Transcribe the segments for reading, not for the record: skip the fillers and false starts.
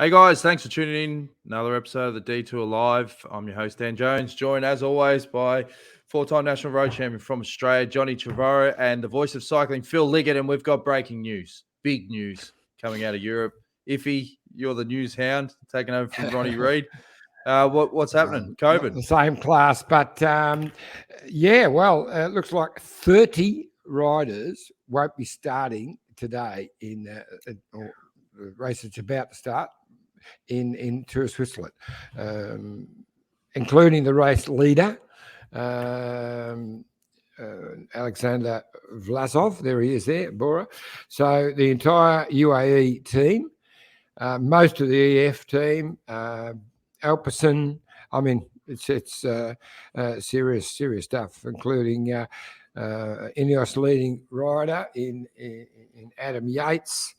Hey guys, thanks for tuning in. Another episode of the D2 Live. I'm your host, Dan Jones, joined as always by four-time national road champion from Australia, Johnny Trevorrow, and the voice of cycling, Phil Liggett. And we've got breaking news, big news coming out of Europe. Iffy, you're the news hound, taking over from Ronnie Reid. What's happening? COVID. Not the same class, but it looks like 30 riders won't be starting today in the race that's about to start in Tour of Switzerland, including the race leader, Alexander Vlasov. There he is there, Bora. So the entire UAE team, most of the EF team, Alpecin. I mean, it's serious stuff, including Ineos leading rider in Adam Yates.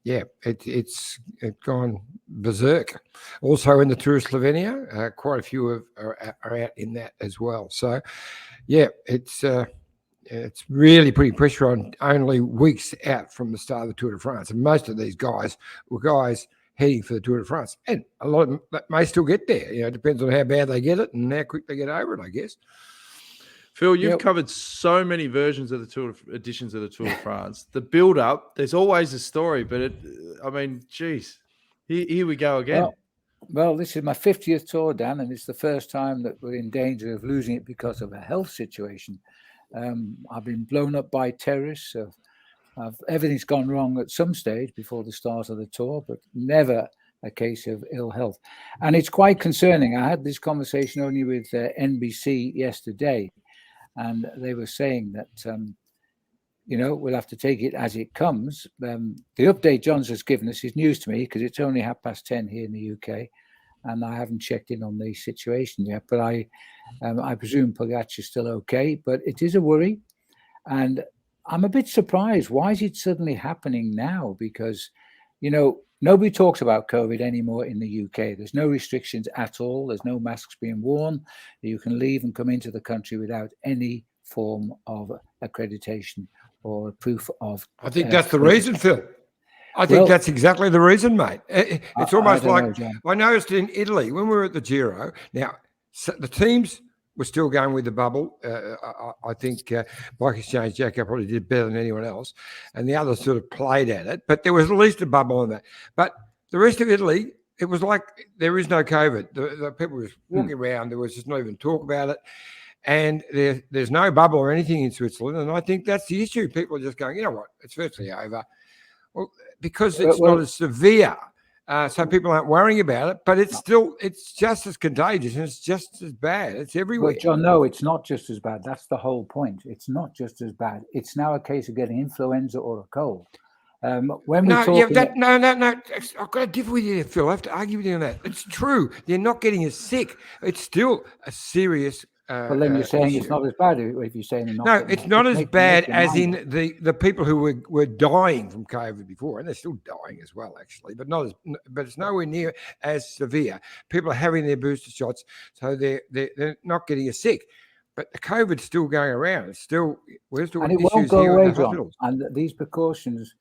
It's gone berserk. Also in the Tour of Slovenia, quite a few are out in that as well. So, it's really putting pressure on only weeks out from the start of the Tour de France. And most of these guys were guys heading for the Tour de France. And a lot of them may still get there. It depends on how bad they get it and how quick they get over it, I guess. Phil, you've covered so many versions of the editions of the Tour de France. The build-up, there's always a story, but here we go again. Well, this is my 50th tour, Dan, and it's the first time that we're in danger of losing it because of a health situation. I've been blown up by terrorists. Everything's gone wrong at some stage before the start of the tour, but never a case of ill health. And it's quite concerning. I had this conversation only with NBC yesterday, and they were saying that, we'll have to take it as it comes. The update John's has given us is news to me because it's only 10:30 here in the UK, and I haven't checked in on the situation yet. But I presume Pogacar is still okay, but it is a worry. And I'm a bit surprised. Why is it suddenly happening now? Because, nobody talks about COVID anymore in the UK. There's no restrictions at all. There's no masks being worn. You can leave and come into the country without any form of accreditation or proof of. I think that's the reason, Phil. I think that's exactly the reason, mate. It's almost like I noticed in Italy when we were at the Giro. Now, the teams were still going with the bubble. I think Bike Exchange Jacko probably did better than anyone else, and the others sort of played at it. But there was at least a bubble on that. But the rest of Italy, it was like there is no COVID. The people were walking around. There was just not even talk about it. And there's no bubble or anything in Switzerland. And I think that's the issue. People are just going, you know what, it's virtually over. Well, because it's not as severe. So people aren't worrying about it, but it's just as contagious and it's just as bad. It's everywhere. Well, John, no, it's not just as bad. That's the whole point. It's not just as bad. It's now a case of getting influenza or a cold. I've got to differ with you, Phil. I have to argue with you on that. It's true. They're not getting as sick. It's still a serious. Well, then you're saying it's not as bad if you're saying no, it's not as bad as in the people who were dying from COVID before, and they're still dying as well, actually, but it's nowhere near as severe. People are having their booster shots, so they're not getting as sick. But the COVID's still going around. We're still and it won't go away, John. And these precautions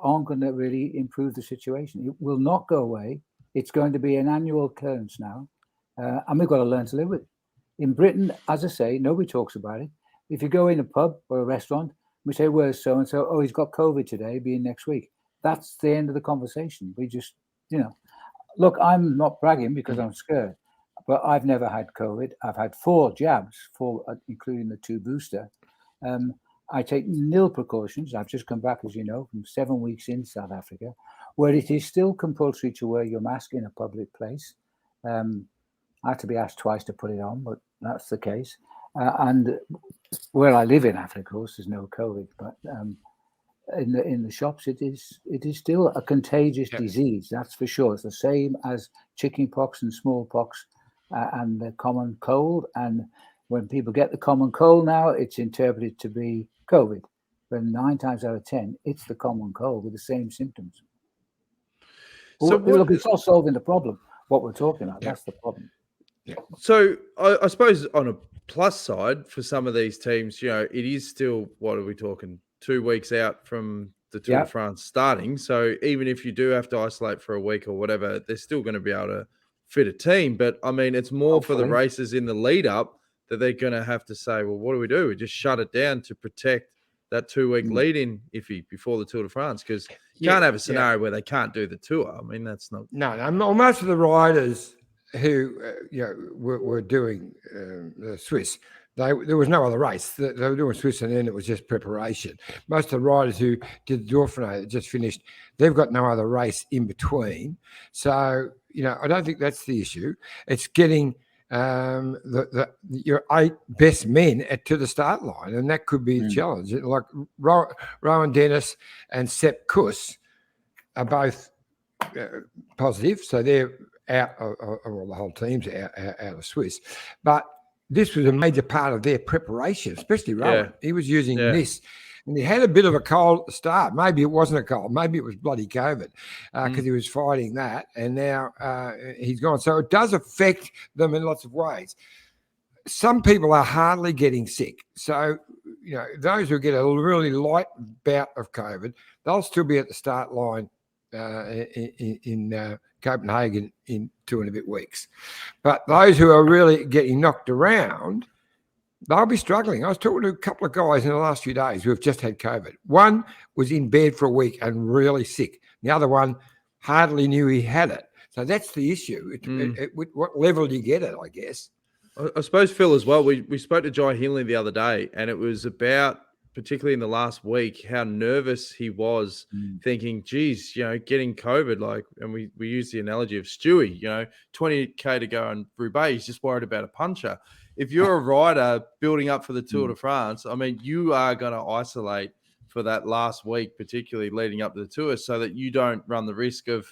aren't going to really improve the situation. It will not go away. It's going to be an annual occurrence now, and we've got to learn to live with it. In Britain, as I say, nobody talks about it. If you go in a pub or a restaurant, we say, where's so-and-so? Oh, he's got COVID today, be in next week. That's the end of the conversation. We just, look, I'm not bragging because I'm scared, but I've never had COVID. I've had 4 jabs, including the 2 booster. I take nil precautions. I've just come back, as you know, from 7 weeks in South Africa, where it is still compulsory to wear your mask in a public place. I had to be asked twice to put it on, but that's the case. And where I live in Africa, of course, there's no COVID. But in the shops, it is still a contagious disease. That's for sure. It's the same as chickenpox and smallpox and the common cold. And when people get the common cold now, it's interpreted to be COVID. But 9 times out of 10, it's the common cold with the same symptoms. So look, it's not solving the problem. What we're talking about, that's the problem. Yeah. So I suppose on a plus side for some of these teams, it is still, what are we talking, 2 weeks out from the Tour de France starting. So even if you do have to isolate for a week or whatever, they're still going to be able to fit a team. But I mean, it's more for the races in the lead up that they're going to have to say, well, what do? We just shut it down to protect that 2 week lead in iffy before the Tour de France, because you can't have a scenario where they can't do the tour. I mean, that's not. No, most of the riders who were doing the Swiss, there was no other race. They were doing Swiss, and then it was just preparation. Most of the riders who did the Dauphiné that just finished, they've got no other race in between. So I don't think that's the issue. It's getting your 8 best men to the start line, and that could be a challenge. Like Rowan Dennis and Sepp Kuss are both positive, so they're out. Well, the whole team's out of Swiss, but this was a major part of their preparation, especially Rowan. Yeah. He was using this. And he had a bit of a cold at the start. Maybe it wasn't a cold. Maybe it was bloody COVID because he was fighting that. And now he's gone. So it does affect them in lots of ways. Some people are hardly getting sick. So, those who get a really light bout of COVID, they'll still be at the start line in Copenhagen in 2 and a bit weeks. But those who are really getting knocked around, they'll be struggling. I was talking to a couple of guys in the last few days who have just had COVID. One was in bed for a week and really sick. The other one hardly knew he had it. So that's the issue. What level do you get it, I guess? I suppose, Phil, as well, we spoke to Jai Hindley the other day, and it was about, particularly in the last week, how nervous he was, thinking, geez, getting COVID, and we used the analogy of Stewie, 20K to go on Roubaix, he's just worried about a puncher. If you're a rider building up for the Tour de France, I mean, you are going to isolate for that last week, particularly leading up to the Tour, so that you don't run the risk of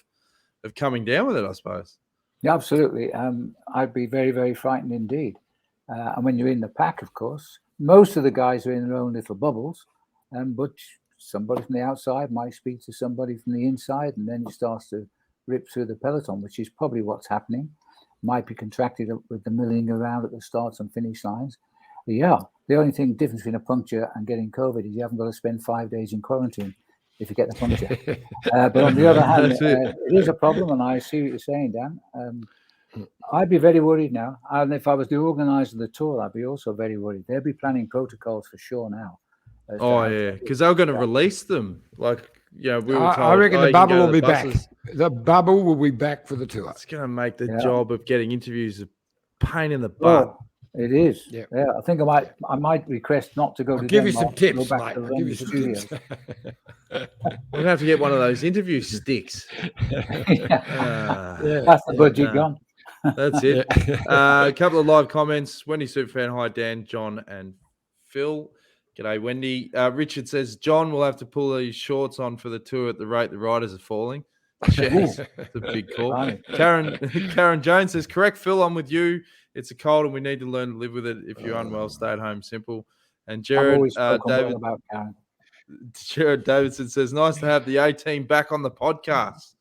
coming down with it, I suppose. Yeah, absolutely. I'd be very, very frightened indeed. And when you're in the pack, of course, most of the guys are in their own little bubbles, but somebody from the outside might speak to somebody from the inside, and then it starts to rip through the peloton, which is probably what's happening. Might be contracted up with the milling around at the starts and finish lines. But yeah, the only difference between a puncture and getting COVID is you haven't got to spend 5 days in quarantine if you get the puncture. But on the other hand, it is a problem, and I see what you're saying, Dan. I'd be very worried now. And if I was the organizer of the tour, I'd be also very worried. They'll be planning protocols for sure now. Because they're going to release them. We were told, I reckon the bubble will be back. The bubble will be back for the tour. It's going to make the job of getting interviews a pain in the butt. It is. Yeah. I think I might request not to go to give Denmark. You some tips, mate. I'll give you some tips. We're going to have to get one of those interview sticks. That's the budget gone. That's it. A couple of live comments. Wendy Superfan, hi Dan, John, and Phil. G'day, Wendy. Richard says John will have to pull his shorts on for the tour at the rate the riders are falling. Jeez, that's a big call. Karen Jones says, correct, Phil, I'm with you. It's a cold and we need to learn to live with it. If you're unwell, stay at home. Simple. And Jared Davidson says, nice to have the A-team back on the podcast.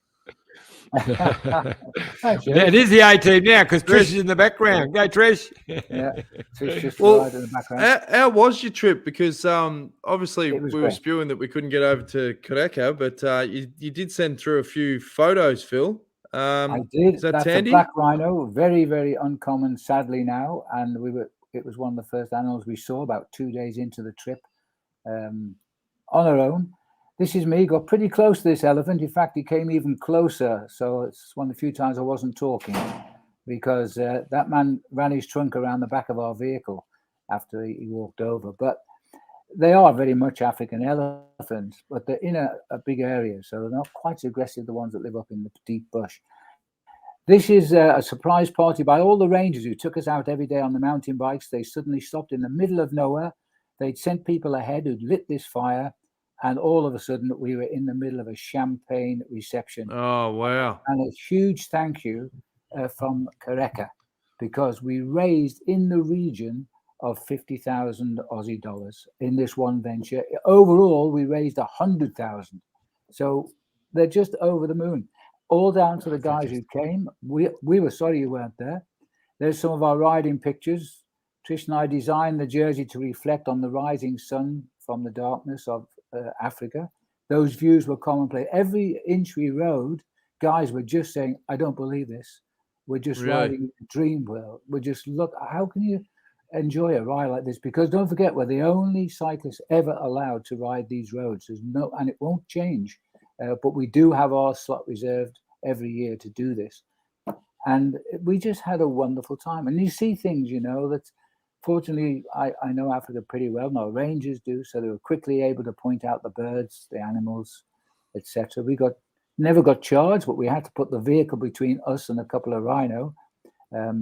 It is the A-team now because Trish is in the background. Go, Trish. Yeah, Trish just in the background. How was your trip? Because obviously we were spewing that we couldn't get over to Koreka, but you did send through a few photos, Phil. I did. That's Tandy? A black rhino, very, very uncommon, sadly now, and it was one of the first animals we saw about 2 days into the trip on our own. This is me, got pretty close to this elephant. In fact, he came even closer. So it's one of the few times I wasn't talking because that man ran his trunk around the back of our vehicle after he walked over. But they are very much African elephants, but they're in a big area. So they're not quite as aggressive, the ones that live up in the deep bush. This is a surprise party by all the rangers who took us out every day on the mountain bikes. They suddenly stopped in the middle of nowhere. They'd sent people ahead who'd lit this fire. And all of a sudden, we were in the middle of a champagne reception. Oh, wow. And a huge thank you from Koreka, because we raised in the region of 50,000 Aussie dollars in this one venture. Overall, we raised 100,000. So they're just over the moon. All down to the guys who came. We were sorry you weren't there. There's some of our riding pictures. Trish and I designed the jersey to reflect on the rising sun from the darkness of Africa. Those views were commonplace. Every inch we rode, guys were just saying, I don't believe this. We're just riding a dream world. We're just, look, how can you enjoy a ride like this? Because don't forget, we're the only cyclists ever allowed to ride these roads. There's no, and it won't change. But we do have our slot reserved every year to do this. And we just had a wonderful time. And you see things, that fortunately, I know Africa pretty well. My rangers do. So they were quickly able to point out the birds, the animals, etc. We never got charged, but we had to put the vehicle between us and a couple of rhino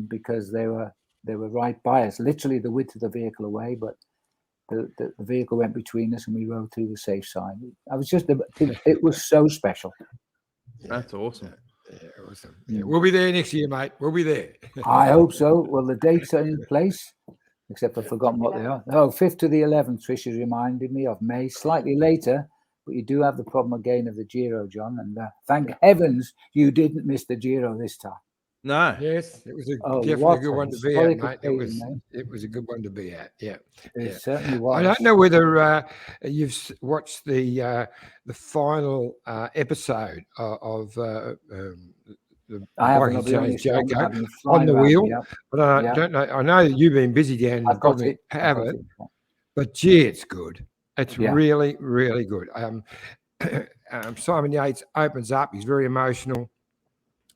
because they were right by us, literally the width of the vehicle away. But the vehicle went between us and we rode through the safe side. It was so special. That's awesome. Yeah, awesome. Yeah, we'll be there next year, mate. We'll be there. I hope so. Well, the dates are in place, except I've forgotten what they are. 5th to the 11th, Trish has reminded me of May, slightly later, but you do have the problem again of the Giro, John, and thank heavens you didn't miss the Giro this time. No. Yes, it was definitely a good one to be at, mate. It was a good one to be at. Yeah, it certainly was. I don't know whether you've watched the final episode of the Bike Exchange Joko on the wheel, but I don't know. I know that you've been busy, Dan. I've got it. But gee, it's good. It's really, really good. Simon Yates opens up. He's very emotional.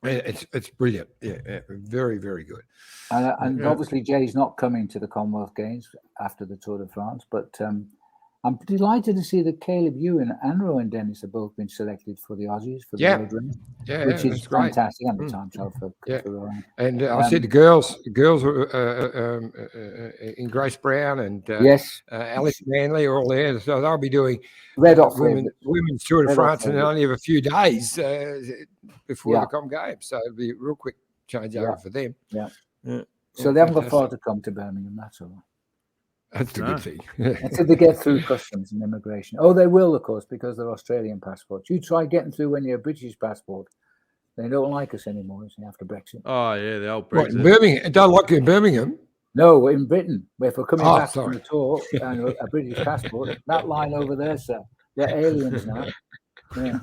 It's brilliant. Yeah, very, very good. And obviously Jay's not coming to the Commonwealth Games after the Tour de France, but I'm delighted to see that Caleb Ewan and Rowan Dennis have both been selected for the Aussies for the road race, which is fantastic. And the time trial for Rowan. And I see the girls were in Grace Brown and Alex Manley are all there, so they'll be doing women's Tour de France and only have a few days before the Com Games, so it'll be a real quick changeover for them. So they haven't got far to come to Birmingham. That's all right. That's the good thing. Until they get through customs and immigration. Oh, they will, of course, because they're Australian passports. You try getting through when you're a British passport. They don't like us anymore after Brexit. Oh, yeah, the old Brexit. What, in Birmingham? Don't like you in Birmingham? No, in Britain. If we're coming back from the tour and a British passport, that line over there, sir, they're aliens now. Yeah.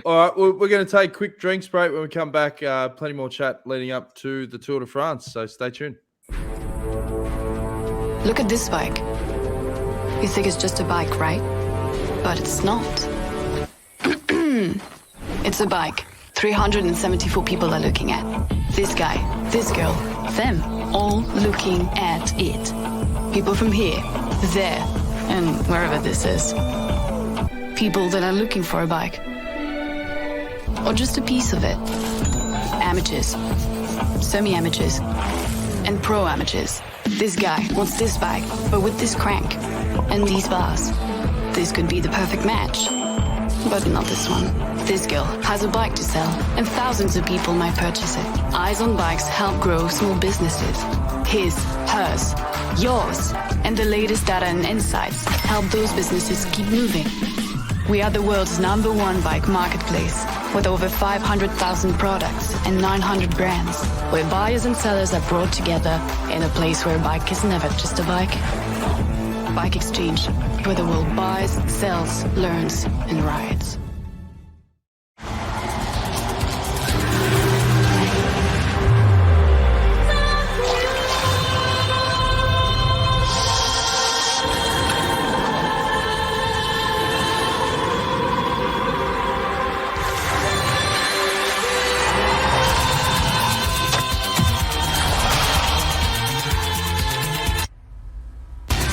All right, we're going to take a quick drinks break. When we come back, plenty more chat leading up to the Tour de France, so stay tuned. Look at this bike. You think it's just a bike, right? But it's not. It's a bike 374 people are looking at. This guy, this girl, them, all looking at it. People from here, there, and wherever this is. People that are looking for a bike. Or just a piece of it. Amateurs, semi-amateurs, and pro-amateurs. This guy wants this bike, but with this crank and these bars. This could be the perfect match. But not this one. This girl has a bike to sell, and thousands of people might purchase it. Eyes on Bikes help grow small businesses. His, hers, yours, and the latest data and insights help those businesses keep moving. We are the world's #1 bike marketplace, with over 500,000 products and 900 brands, where buyers and sellers are brought together in a place where a bike is never just a bike. Bike Exchange, where the world buys, sells, learns, and rides.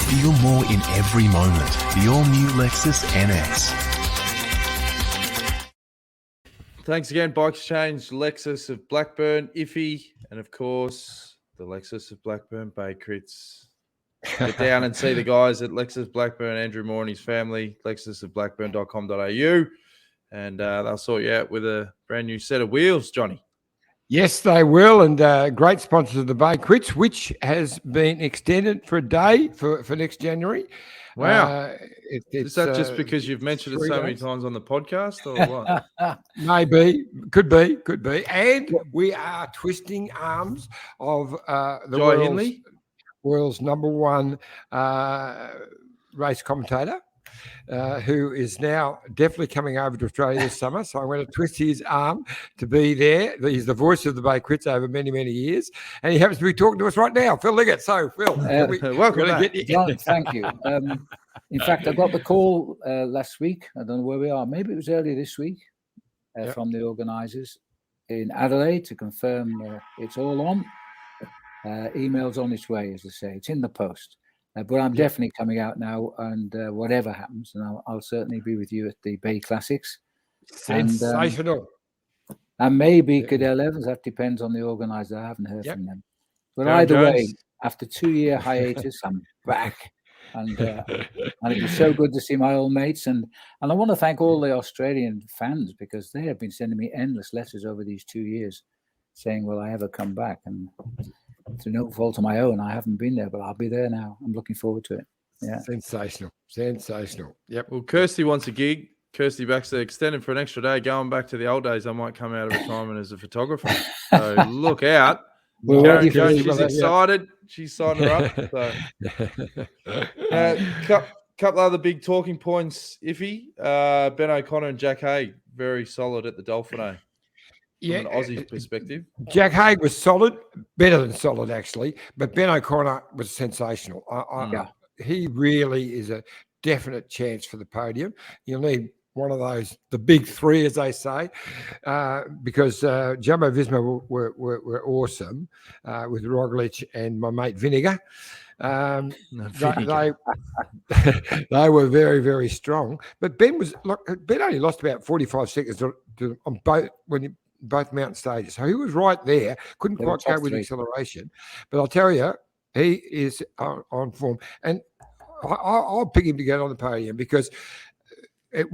Feel more in every moment. The all-new Lexus NX. Thanks again, Bike Exchange, Lexus of Blackburn, Iffy, and of course, the Lexus of Blackburn Bay Crits. Get down and see the guys at Lexus Blackburn, Andrew Moore and his family, lexusofblackburn.com.au, and they'll sort you out with a brand new set of wheels, Johnny. Yes, they will, and great sponsors of the Bay Crits, which has been extended for a day for next January. Wow. Is that just because you've mentioned it so many times on the podcast or what? Maybe. Could be. And we are twisting arms of the world's #1 race commentator. who is now definitely coming over to Australia this summer. So I'm going to twist his arm to be there. He's the voice of the Bay Crits over many, many years. And he happens to be talking to us right now, Phil Liggett. So, Phil, welcome back. John, thank you. In fact, I got the call last week. I don't know where we are. Maybe it was earlier this week from the organisers in Adelaide to confirm it's all on. Email's on its way, as I say. It's in the post. But I'm definitely coming out now, and whatever happens, and I'll certainly be with you at the Bay Classics. Sensational. And maybe Cadell Evans. That depends on the organiser. I haven't heard from them. But Darren either Jones. way, after 2-year hiatus, I'm back. And it was so good to see my old mates. And I want to thank all the Australian fans, because they have been sending me endless letters over these 2 years saying, will I ever come back? And through no fault of my own, I haven't been there, but I'll be there now. I'm looking forward to it. Yeah. Sensational. Yep. Well, Kirsty wants a gig. Kirsty Baxter extended for an extra day. Going back to the old days, I might come out of retirement as a photographer. So look out. Karen Jones, she's excited. She's signed her up. So. Couple other big talking points, Iffy. Ben O'Connor and Jack Haig, very solid at the Dauphiné. From an Aussie perspective. Jack Haig was solid, better than solid, actually. But Ben O'Connor was sensational. He really is a definite chance for the podium. You'll need one of those, the big three, as they say, because Jumbo Visma were awesome with Roglic and my mate Vinegar. They were very, very strong. But Ben only lost about 45 seconds on both mountain stages. So he was right there. Couldn't quite go with acceleration. But I'll tell you, he is on form. And I'll pick him to get on the podium, because at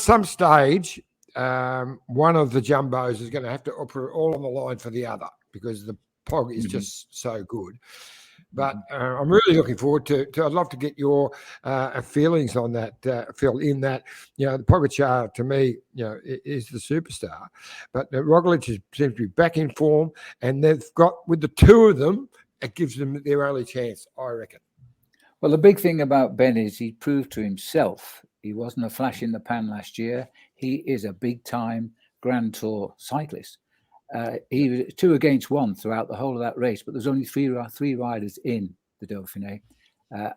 some stage, one of the jumbos is going to have to put it all on the line for the other, because the Pog is just so good. But I'm really looking forward to I'd love to get your feelings on that, Phil, in that, the Pogacar, to me, is the superstar. But Roglic seems to be back in form, and they've got, with the two of them, it gives them their only chance, I reckon. Well, the big thing about Ben is he proved to himself he wasn't a flash in the pan last year. He is a big-time Grand Tour cyclist. He was 2 against 1 throughout the whole of that race, but there's only three riders in the Dauphiné,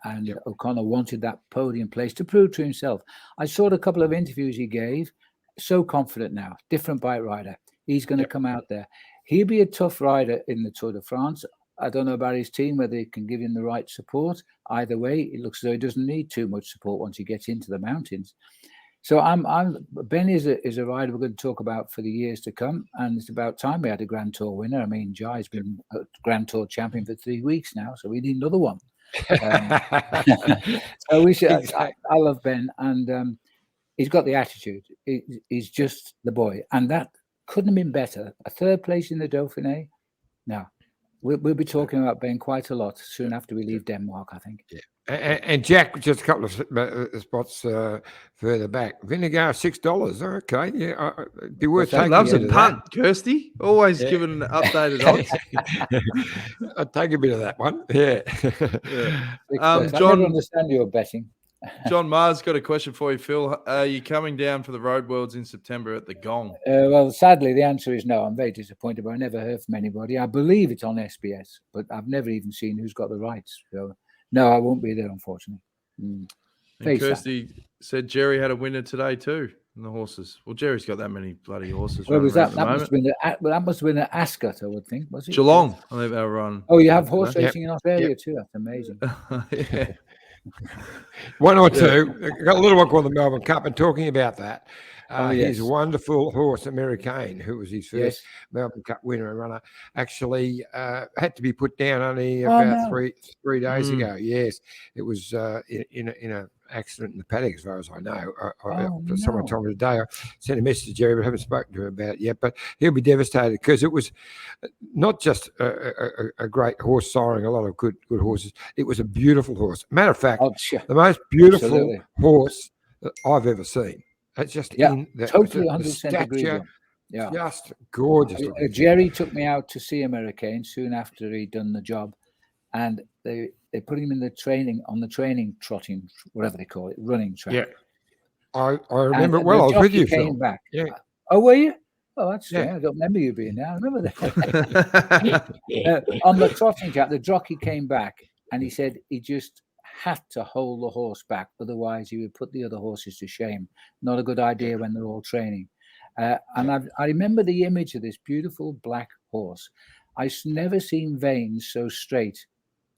and O'Connor wanted that podium place to prove to himself. I saw a couple of interviews he gave, so confident now, different bike rider. He's going to come out there. He'll be a tough rider in the Tour de France. I don't know about his team, whether they can give him the right support. Either way, it looks as though he doesn't need too much support once he gets into the mountains. So Ben is a rider we're going to talk about for the years to come, and it's about time we had a Grand Tour winner. I mean, Jai's been a Grand Tour champion for 3 weeks now, so we need another one. So we should. I love Ben, and he's got the attitude. He's just the boy, and that couldn't have been better. A 3rd place in the Dauphiné. Now, we'll be talking about Ben quite a lot soon after we leave Denmark, I think. Yeah. And Jack, just a couple of spots further back. Vinegar, $6. Okay, yeah, be worth taking. Loves a punt, Kirsty. Always giving updated odds. I'll take a bit of that one. Yeah. John, I never understand your betting. John Mars got a question for you, Phil. Are you coming down for the Road Worlds in September at the Gong? Well, sadly, the answer is no. I'm very disappointed, but I never heard from anybody. I believe it's on SBS, but I've never even seen who's got the rights. So, no, I won't be there, unfortunately. And Kirsty said Jerry had a winner today too in the horses. Well, Jerry's got that many bloody horses. Where was that? That must have been at Ascot, I would think. Was it? Geelong. I think they were run. Oh, you have horse racing in Australia too. That's amazing. Yeah. One or two. Got a little one called the Melbourne Cup, and talking about that, his wonderful horse, Americain, who was his first Melbourne Cup winner and runner, actually had to be put down only about 3 days ago. Yes, it was in a accident in the paddock, as far as I know. Someone told me today. I sent a message to Jerry, but haven't spoken to him about it yet. But he'll be devastated, because it was not just a great horse siring a lot of good horses. It was a beautiful horse. Matter of fact, the most beautiful horse that I've ever seen. It's just in the totally 100% agree. Yeah, just gorgeous. Jerry took me out to see Americain soon after he'd done the job. and they put him in the training trotting, whatever they call it, running track. Yeah, I remember it well. I was with you, Phil. Came back. Yeah. Oh, were you? Oh, that's strange. Yeah. I don't remember you being there. I remember that. On the trotting track, the jockey came back and he said he just had to hold the horse back, otherwise he would put the other horses to shame. Not a good idea when they're all training. And I remember the image of this beautiful black horse. I've never seen veins so straight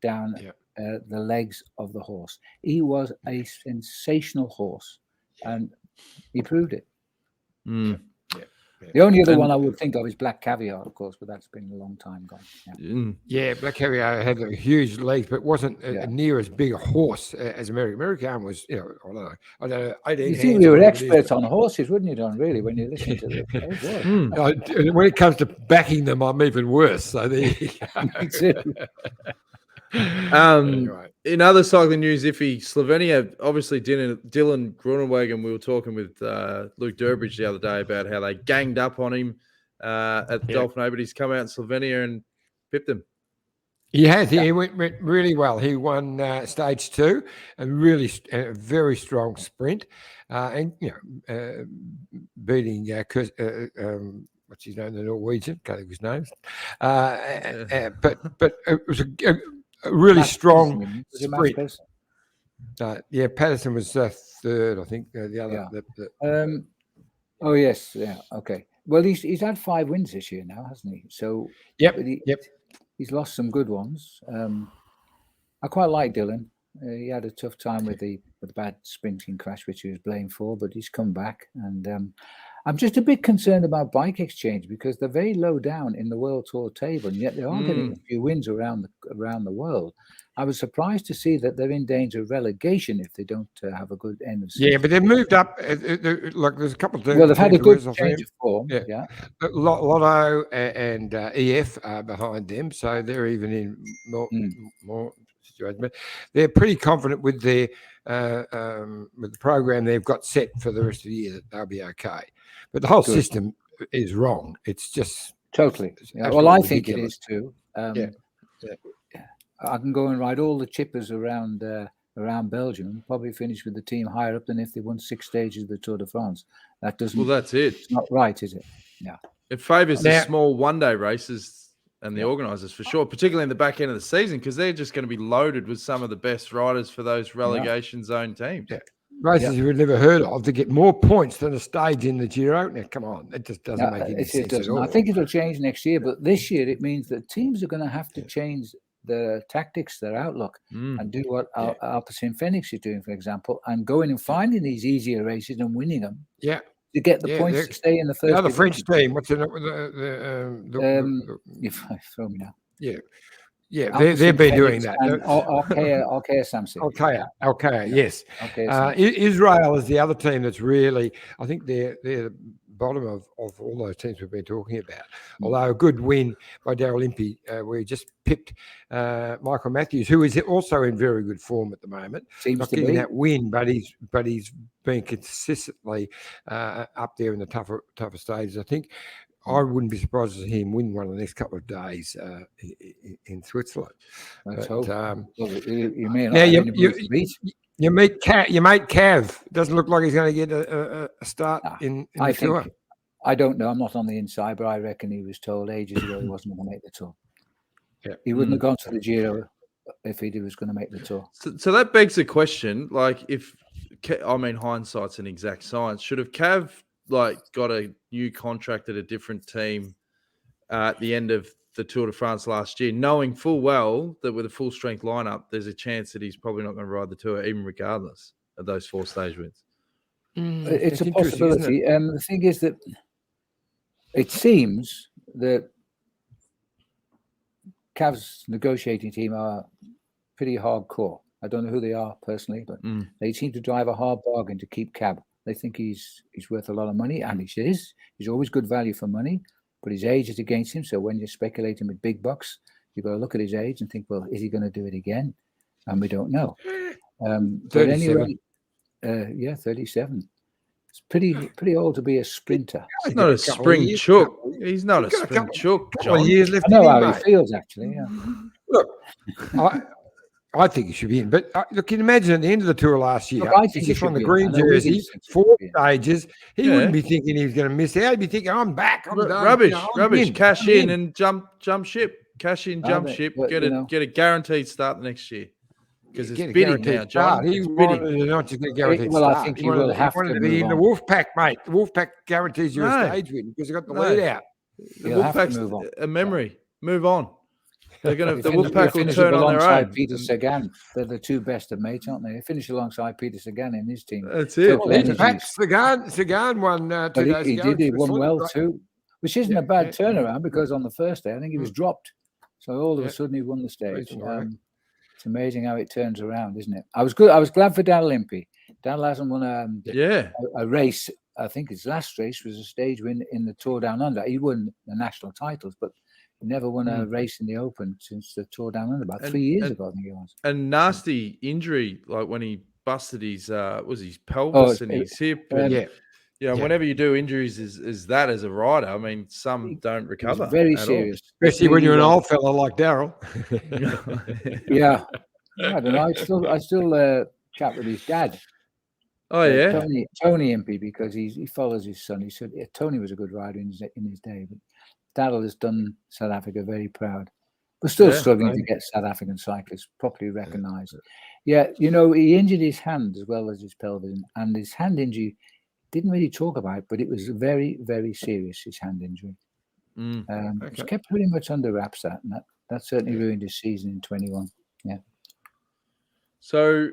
down the legs of the horse. He was a sensational horse, and he proved it. Mm. The only other one I would think of is Black Caviar, of course, but that's been a long time gone. Yeah, Black Caviar had a huge legs, but wasn't near as big a horse as American was. I don't know. 18 you think we were experts on horses, wouldn't you, Don? Really, when you listen to this. When it comes to backing them, I'm even worse. So there you go. Me too. In other cycling news, Slovenia, obviously Dylan Groenewegen, we were talking with Luke Durbridge the other day about how they ganged up on him at the Dauphiné, but he's come out in Slovenia and pipped him. He has. He went really well. He won stage 2, and really a very strong sprint, and beating what's his name, the Norwegian, can't think of his name. But it was a really strong sprint. Patterson was third, I think. The other. Oh yes, yeah, okay. Well, he's had 5 wins this year now, hasn't he? So he's lost some good ones. I quite like Dylan. He had a tough time with the bad sprinting crash, which he was blamed for, but he's come back. And I'm just a bit concerned about Bike Exchange because they're very low down in the World Tour table, and yet they are getting a few wins around the world. I was surprised to see that they're in danger of relegation if they don't have a good end of season. Yeah, but they've moved up. Like there's a couple of things. Well, they've had a good change of form. Yeah. Lotto and EF are behind them, so they're even in more situation. But they're pretty confident with their with the program they've got set for the rest of the year that they'll be okay. But the whole system is wrong. It's just totally. Well, I think it is too. I can go and ride all the chippers around Belgium and probably finish with the team higher up than if they won 6 stages of the Tour de France. That doesn't. Well, that's it. It's not right, is it? Yeah. It favours the small one-day races and the organisers for sure, particularly in the back end of the season, because they're just going to be loaded with some of the best riders for those relegation zone teams. Yeah. Races you would never heard of to get more points than a stage in the Giro. Now, come on, it just doesn't make any sense at all. I think it'll change next year, but this year it means that teams are going to have to change their tactics, their outlook, and do what Alpecin Phoenix is doing, for example, and going and finding these easier races and winning them. Yeah. To get the points to stay in the first. The other French team, what's in it? You throw me now. Yeah, they've been doing that. Arkea Samsic. Arkea, yes. Israel is the other team that's really, I think they're the bottom of all those teams we've been talking about. Although a good win by Daryl Impey, where he just pipped Michael Matthews, who is also in very good form at the moment. Not getting that win, but he's been consistently up there in the tougher stages. I think I wouldn't be surprised to see him win one of the next couple of days in Switzerland. Let's hope. You meet Cav. Doesn't look like he's going to get a start in the Tour. I don't know. I'm not on the inside, but I reckon he was told ages ago he wasn't going to make the Tour. Yeah. He wouldn't have gone to the Giro if he was going to make the Tour. So that begs the question, like, hindsight's an exact science. Should have Cav got a new contract at a different team at the end of the Tour de France last year, knowing full well that with a full strength lineup, there's a chance that he's probably not going to ride the Tour, even regardless of those 4 stage wins? It's a possibility. The thing is that it seems that Cav's negotiating team are pretty hardcore. I don't know who they are personally, but they seem to drive a hard bargain to keep Cav. They think he's worth a lot of money, and he is. He's always good value for money, but his age is against him. So when you're speculating with big bucks, you've got to look at his age and think, well, is he going to do it again? And we don't know. But anyway, 37. It's pretty old to be a sprinter. He's not a spring chook. He's not a spring chook. Years left. I know how he feels, actually. Yeah. Look, I think he should be in. But look, can you imagine at the end of the tour last year, I think he's just on the be green jersey, 4 stages. He wouldn't be thinking he was going to miss out. He'd be thinking, I'm back. I'm done. Rubbish. In. Cash in and jump ship. Cash in, jump ship. But, get a guaranteed start the next year. Because it's bidding now, John. Start. He wanted to not just get guaranteed start. I think he will have to be in the Wolfpack, mate. The Wolfpack guarantees you a stage win because they got the lead out. The Wolfpack's a memory. Move on. They're going to. The Wolfpack will turn on their own. Peter Sagan, they're the two best of mates, aren't they? They finish alongside Peter Sagan in his team. That's it. In fact, Sagan won 2 days ago. He won well too, which isn't a bad turnaround because on the first day I think he was dropped, so all of a sudden he won the stage. It's amazing how it turns around, isn't it? I was glad for Daniel Impey. Daniel hasn't won a race. I think his last race was a stage win in the Tour Down Under. He won the national titles, but he never won a race in the Open since the Tour Down Under, about 3 years ago, I think it was. And nasty injury, like when he busted his his pelvis and his hip. Whenever you do injuries is that as a rider, I mean, some don't recover. Very serious. Especially when you're an old fella like Daryl. Yeah. I don't know. I still chat with his dad. Oh, yeah? Tony Impey, because he follows his son. He said Tony was a good rider in his day, but Daryl has done South Africa very proud. We're still struggling to get South African cyclists properly recognised. Yeah, he injured his hand as well as his pelvis, and his hand injury didn't really talk about it, but it was very, very serious, his hand injury. It's kept pretty much under wraps, and that certainly ruined his season in 21. Yeah. So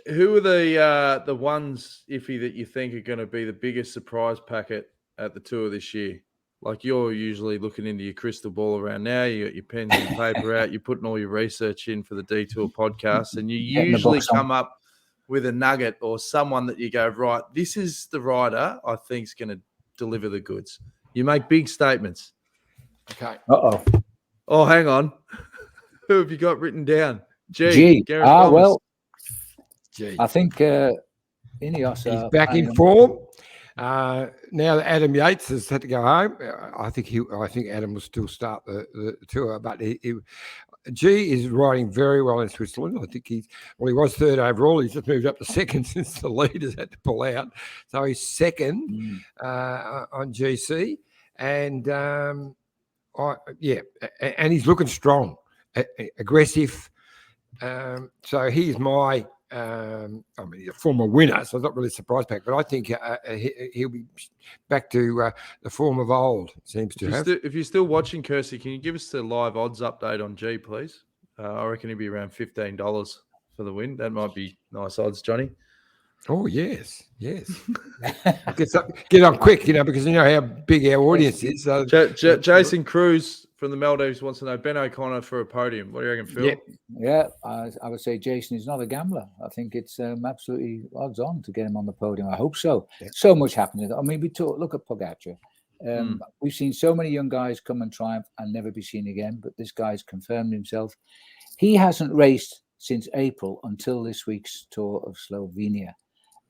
who are the ones, Iffy, that you think are going to be the biggest surprise packet at the tour this year? Like, you're usually looking into your crystal ball around now. You got your pens and paper out. You're putting all your research in for the Detour podcast, and you usually come up with a nugget or someone that you go, right, this is the rider I think is going to deliver the goods. You make big statements. Okay. Oh, hang on. Who have you got written down? G. Well, G. I think Ineos. He's back in form. Now that Adam Yates has had to go home, I think Adam will still start the tour, but G is riding very well in Switzerland. I think he was third overall. He's just moved up to second since the leaders had to pull out. So he's second on GC. And, and he's looking strong, aggressive. So he's my... he's a former winner, so it's not really a surprise pack, but I think he'll be back to the form of old, seems to have. If you're still watching, Kirsty, can you give us the live odds update on G, please? I reckon he'll be around $15 for the win. That might be nice odds, Johnny. Oh, yes. Get on quick, because you know how big our audience is. So Jason Cruz from the Maldives wants to know Ben O'Connor for a podium. What do you reckon, Phil? Yeah, I would say Jason is not a gambler. I think it's absolutely odds on to get him on the podium. I hope so. Yeah. So much happening. I mean, look at Pogacar. We've seen so many young guys come and triumph and never be seen again, but this guy's confirmed himself. He hasn't raced since April until this week's Tour of Slovenia.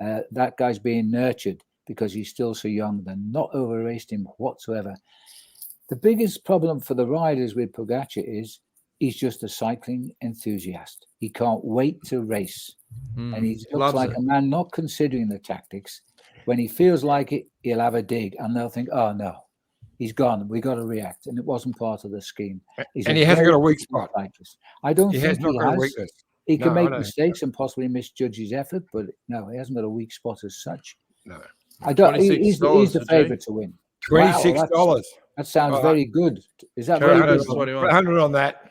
That guy's being nurtured because he's still so young. They're not over-raced him whatsoever. The biggest problem for the riders with Pogacar is he's just a cycling enthusiast. He can't wait to race. And he looks like a man not considering the tactics. When he feels like it, he'll have a dig and they'll think, oh, no, he's gone. We got to react. And it wasn't part of the scheme. And he hasn't got a weak spot. I don't think he has. A weakness. He can make mistakes and possibly misjudge his effort, but no, he hasn't got a weak spot as such. No. He's the favourite to win. $26. Wow, that sounds very good. Is that very good? 100 on that.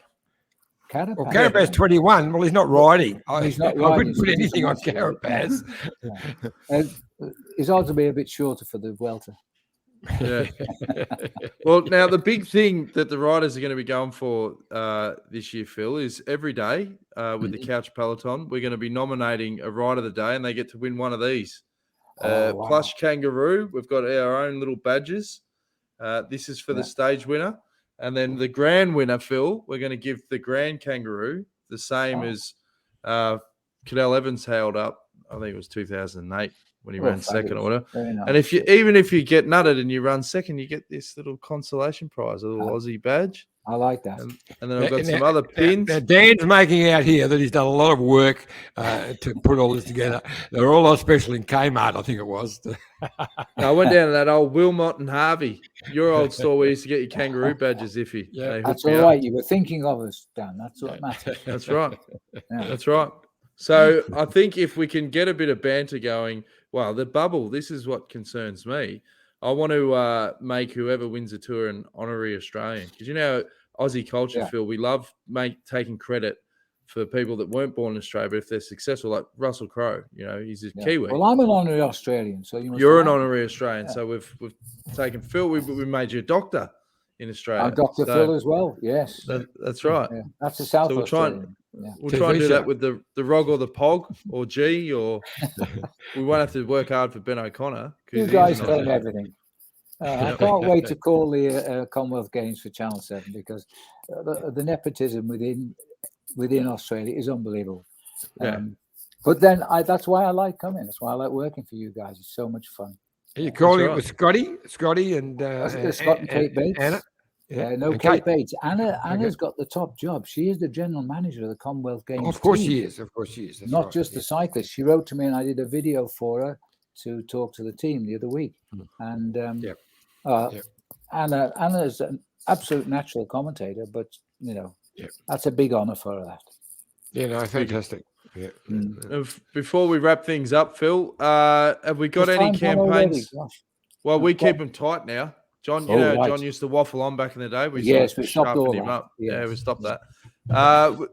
Carapaz. Well, Carapaz 21. Well, he's not riding. He's not riding. I wouldn't put anything on Carapaz. His odds will be a bit shorter for the Vuelta. Yeah. Well, now the big thing that the riders are going to be going for this year, Phil, is every day with the Couch Peloton, we're going to be nominating a rider of the day, and they get to win one of these. Plush Kangaroo. We've got our own little badges. This is for the stage winner. And then the grand winner, Phil, we're going to give the Grand Kangaroo the same as Cadel Evans held up. I think it was 2008 when he ran second or whatever. Nice. And even if you get nutted and you run second, you get this little consolation prize, a little Aussie badge. I like that. And then I've got some other pins. Now Dan's making out here that he's done a lot of work to put all this together. They're all on special in Kmart, I think it was. I went down to that old Wilmot and Harvey, your old store where you used to get your kangaroo badges, Iffy. Yeah, that's all right. You were thinking of us, Dan. That's what matters. That's right. That's right. So I think if we can get a bit of banter going, well, the bubble, this is what concerns me. I want to make whoever wins the tour an honorary Australian. Because, you know, Aussie culture, Phil, we love taking credit for people that weren't born in Australia, but if they're successful, like Russell Crowe, you know, he's a Kiwi. Well, I'm an honorary Australian, so you're an honorary Australian. So we've taken Phil. We made you a doctor in Australia. I'm Dr. Phil as well. Yes, that's right. Yeah. That's a South Australian. We'll try and do that with the ROG or the POG or G, or we won't have to work hard for Ben O'Connor. You guys claim everything. I can't wait to call the Commonwealth Games for Channel 7 because the nepotism within Australia is unbelievable. But then that's why I like coming. That's why I like working for you guys. It's so much fun. Are you calling it with Scotty and Scott and Kate Bates? Anna? No, Kate Bates. Anna's got the top job. She is the general manager of the Commonwealth Games. Oh, of course she is. Of course she is. That's not just the cyclist. She wrote to me and I did a video for her to talk to the team the other week. And Anna's an absolute natural commentator, but you know, that's a big honor for her. That. Yeah, no, fantastic. Yeah. Before we wrap things up, Phil, have we got any campaigns? Well, we keep them tight now. John, John used to waffle on back in the day. We stopped all him up. Yes. Yeah, we stopped that.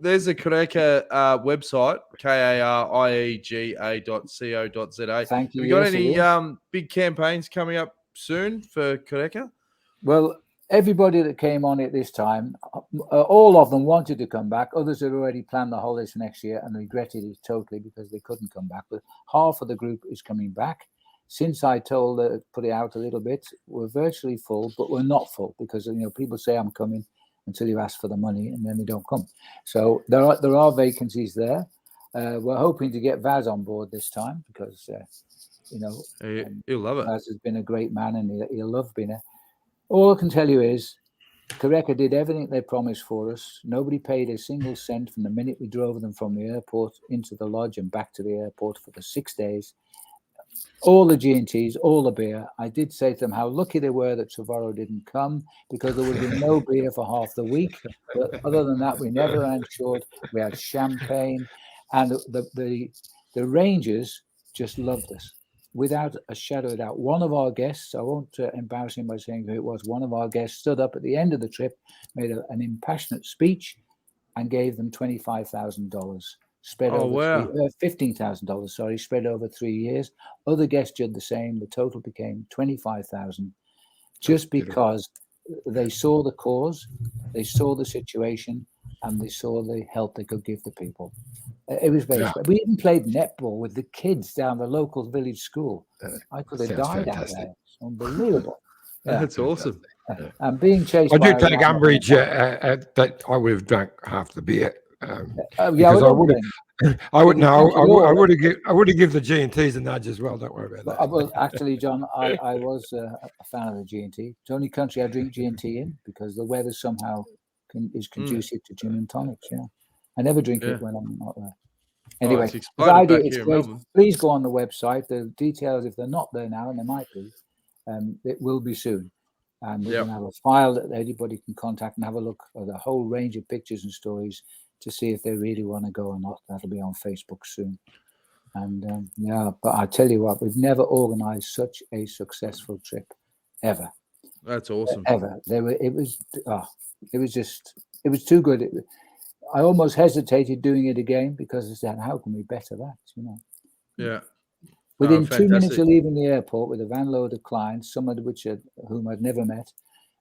There's a Kureka website, kariega.co.za. Thank you. Have you got any big campaigns coming up soon for Kureka? Well, everybody that came on it this time, all of them wanted to come back. Others had already planned the holidays for next year and regretted it totally because they couldn't come back. But half of the group is coming back. Since I put it out a little bit, we're virtually full, but we're not full because people say I'm coming until you ask for the money and then they don't come. So there are vacancies there. We're hoping to get Vaz on board this time because he'll love it. Vaz has been a great man and he'll love being there. All I can tell you is Kureka did everything they promised for us. Nobody paid a single cent from the minute we drove them from the airport into the lodge and back to the airport for the 6 days. All the G&Ts, all the beer. I did say to them how lucky they were that Trevorrow didn't come because there would have been no beer for half the week. But other than that, we never ran short. We had champagne. And the Rangers just loved us without a shadow of doubt. One of our guests, I won't embarrass him by saying who it was, one of our guests stood up at the end of the trip, made an impassionate speech and gave them $25,000. Spread over $15,000, sorry, spread over 3 years. Other guests did the same. The total became $25,000 just because they saw the cause, they saw the situation, and they saw the help they could give the people. It was very special. We even played netball with the kids down the local village school. I could have died out there. It's unbelievable. That's awesome. And being chased I do take umbrage that I would have drunk half the beer. Because I would have given the G&Ts a nudge as well. Don't worry about that. Well, actually, John, I was a fan of the G&T. It's the only country I drink G&T in because the weather somehow is conducive to gin and tonics. Yeah, I never drink it when I'm not there. Anyway, it's great. Please go on the website. The details, if they're not there now, and they might be, it will be soon. And we're going to have a file that anybody can contact and have a look at a whole range of pictures and stories to see if they really want to go or not. That'll be on Facebook soon. And but I tell you what, we've never organized such a successful trip ever. That's awesome. Ever. It was too good. I almost hesitated doing it again because I said, how can we better that? Yeah. Within 2 minutes of leaving the airport with a van load of clients, some of whom I'd never met,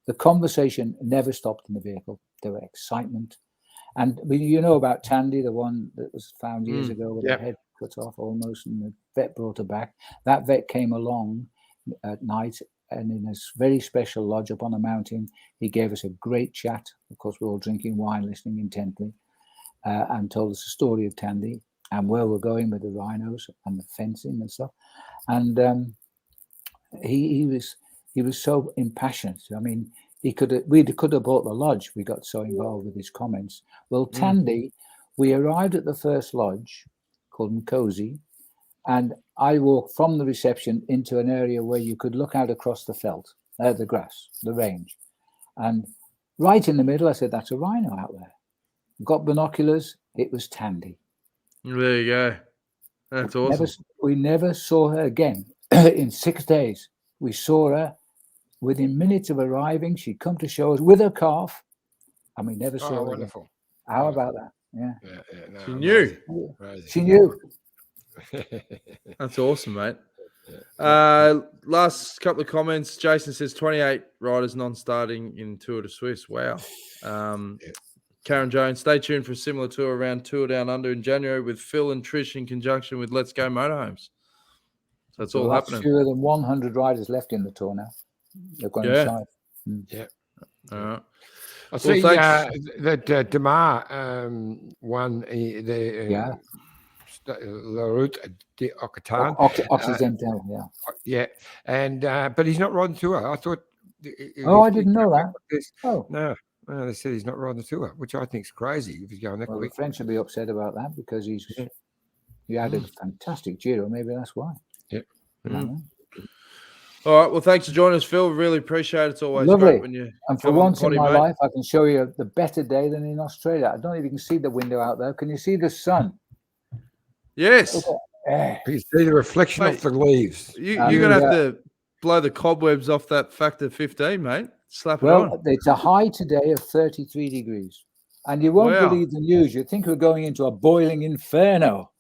the conversation never stopped in the vehicle. There were excitement. And you know about Tandy, the one that was found years ago with her head cut off almost, and the vet brought her back. That vet came along at night, and in a very special lodge up on a mountain, he gave us a great chat. Of course, we were all drinking wine, listening intently, and told us the story of Tandy and where we're going with the rhinos and the fencing and stuff. And he was so impassioned. I mean, we could have bought the lodge. We got so involved with his comments. Well, Tandy, we arrived at the first lodge called Nkosi, and I walked from the reception into an area where you could look out across the veldt, the grass, the range. And right in the middle, I said, that's a rhino out there. Got binoculars. It was Tandy. There you go. That's awesome. We never saw her again in 6 days. We saw her within minutes of arriving. She'd come to show us with her calf, and we never saw her. Wonderful. Again. How about that? Yeah. No, she knew. She knew. That's awesome, mate. Last couple of comments. Jason says 28 riders non-starting in Tour de Suisse. Wow. Karen Jones, stay tuned for a similar tour around Tour Down Under in January with Phil and Trish in conjunction with Let's Go Motorhomes. So it's all happening. Fewer than 100 riders left in the tour now. They've gone inside. Yeah. All right. I see that Demar won the La Route d'Occitane. Occidental, yeah. And but he's not riding tour. I thought. I didn't know that. No. Well, they said he's not riding the tour, which I think is crazy if he's going that quick. The French will be upset about that because he had a fantastic Giro. Maybe that's why. Yeah. All right. Well, thanks for joining us, Phil. Really appreciate it. It's always lovely. Great when you and for once in my life, I can show you the better day than in Australia. I don't know if you can see the window out there. Can you see the sun? Yes. You can see the reflection of the leaves. You're going to have to blow the cobwebs off that factor 15, mate. Slap it on. It's a high today of 33 degrees. And you won't believe the news. You'd think we're going into a boiling inferno.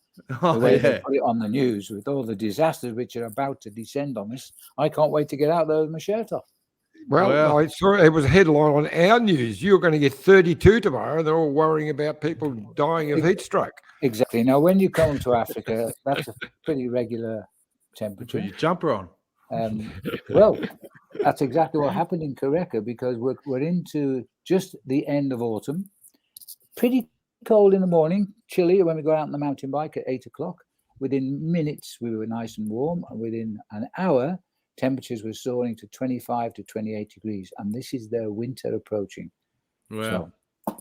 The way they put it on the news with all the disasters which are about to descend on us. I can't wait to get out there with my shirt off. Well, I saw it was a headline on our news. You're going to get 32 tomorrow. They're all worrying about people dying of heat stroke. Exactly. Now, when you come to Africa, that's a pretty regular temperature. Put your jumper on. Well, that's exactly what happened in Koreka because we're into just the end of autumn. Pretty cold in the morning, chilly when we go out on the mountain bike at 8 o'clock. Within minutes, we were nice and warm. And within an hour, temperatures were soaring to 25 to 28 degrees. And this is their winter approaching. Wow.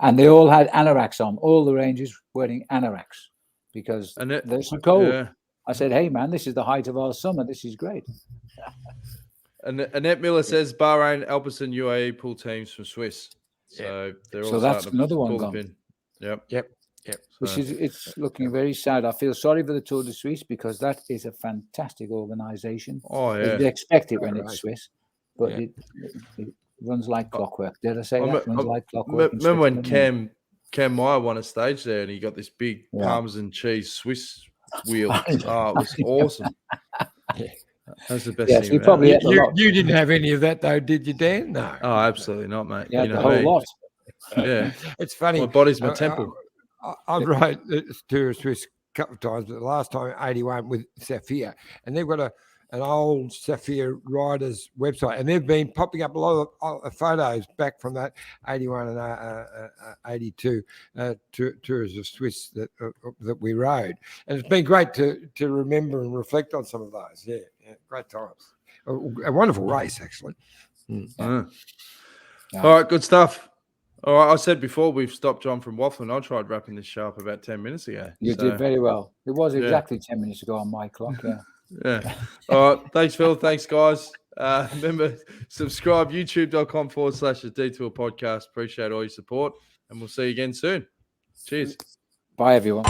And they all had anoraks on. All the rangers wearing anoraks because they're so cold. Yeah. I said, hey, man, this is the height of our summer. This is great. And Annette Miller says Bahrain, Alpecin, UAE pull teams from Swiss. So they're all that's another one gone. Yep. Which it's looking very sad. I feel sorry for the Tour de Suisse because that is a fantastic organisation. Oh yeah, they expect it when it's Swiss, but it runs like clockwork. Did I say that? Runs like clockwork. Remember when Cam Meyer won a stage there and he got this big Parmesan cheese Swiss wheel? It was awesome. That was the best thing. You didn't have any of that though, did you, Dan? No. Oh, absolutely not, mate. Yeah, the whole lot. Yeah, it's funny. My body's my temple. I've rode the Tour of Suisse a couple of times, but the last time 81 with Safir, and they've got an old Safir riders website, and they've been popping up a lot of photos back from that 81 and 82 Tours of Suisse that we rode, and it's been great to remember and reflect on some of those. Yeah, great times. A wonderful race, actually. All right, good stuff. All right, I said before we've stopped John from waffling. I tried wrapping this show up about 10 minutes ago. You did very well. It was exactly 10 minutes ago on my clock. Yeah. All right. Thanks, Phil. Thanks, guys. Remember, subscribe, youtube.com/the Detour Podcast. Appreciate all your support, and we'll see you again soon. Cheers. Bye, everyone.